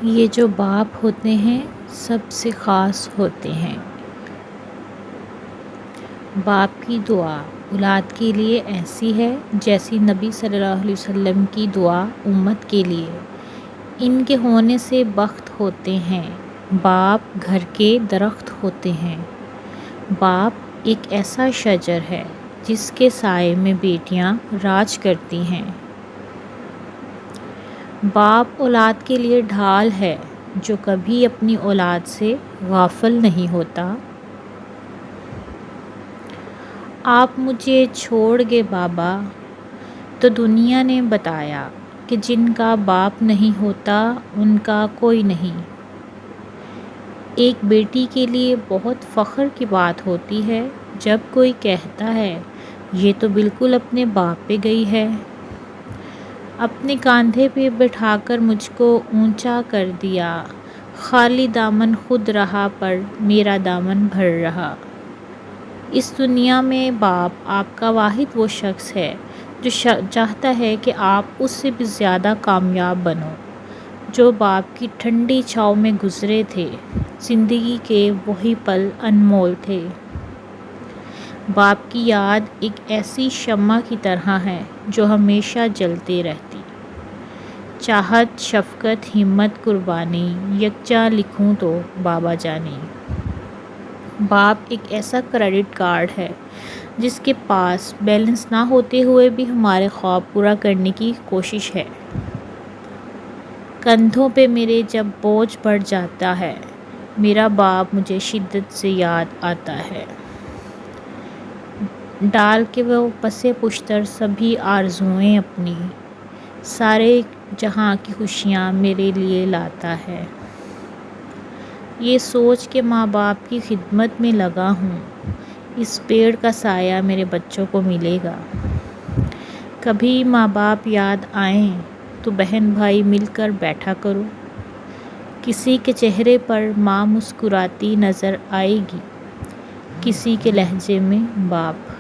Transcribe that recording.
یہ جو باپ ہوتے ہیں سب سے خاص ہوتے ہیں۔ باپ کی دعا اولاد کے لیے ایسی ہے جیسی نبی صلی اللہ علیہ وسلم کی دعا امت کے لیے۔ ان کے ہونے سے بخت ہوتے ہیں۔ باپ گھر کے درخت ہوتے ہیں۔ باپ ایک ایسا شجر ہے جس کے سائے میں بیٹیاں راج کرتی ہیں۔ باپ اولاد کے لیے ڈھال ہے جو کبھی اپنی اولاد سے غافل نہیں ہوتا۔ آپ مجھے چھوڑ گئے بابا تو دنیا نے بتایا کہ جن کا باپ نہیں ہوتا ان کا کوئی نہیں۔ ایک بیٹی کے لیے بہت فخر کی بات ہوتی ہے جب کوئی کہتا ہے یہ تو بالکل اپنے باپ پہ گئی ہے۔ اپنے کاندھے پہ بٹھا کر مجھ کو اونچا کر دیا، خالی دامن خود رہا پر میرا دامن بھر رہا۔ اس دنیا میں باپ آپ کا واحد وہ شخص ہے جو چاہتا ہے کہ آپ اس سے بھی زیادہ کامیاب بنو۔ جو باپ کی ٹھنڈی چھاؤں میں گزرے تھے، زندگی کے وہی پل انمول تھے۔ باپ کی یاد ایک ایسی شمع کی طرح ہے جو ہمیشہ جلتی رہتی۔ چاہت، شفقت، ہمت، قربانی یکجا لکھوں تو بابا جانی۔ باپ ایک ایسا کریڈٹ کارڈ ہے جس کے پاس بیلنس نہ ہوتے ہوئے بھی ہمارے خواب پورا کرنے کی کوشش ہے۔ کندھوں پہ میرے جب بوجھ بڑھ جاتا ہے، میرا باپ مجھے شدت سے یاد آتا ہے۔ ڈال کے وہ پسِ پشتر سبھی آرزوئیں اپنی، سارے جہاں کی خوشیاں میرے لیے لاتا ہے۔ یہ سوچ کے ماں باپ کی خدمت میں لگا ہوں، اس پیڑ کا سایہ میرے بچوں کو ملے گا۔ کبھی ماں باپ یاد آئیں تو بہن بھائی مل کر بیٹھا کرو۔ کسی کے چہرے پر ماں مسکراتی نظر آئے گی، کسی کے لہجے میں باپ۔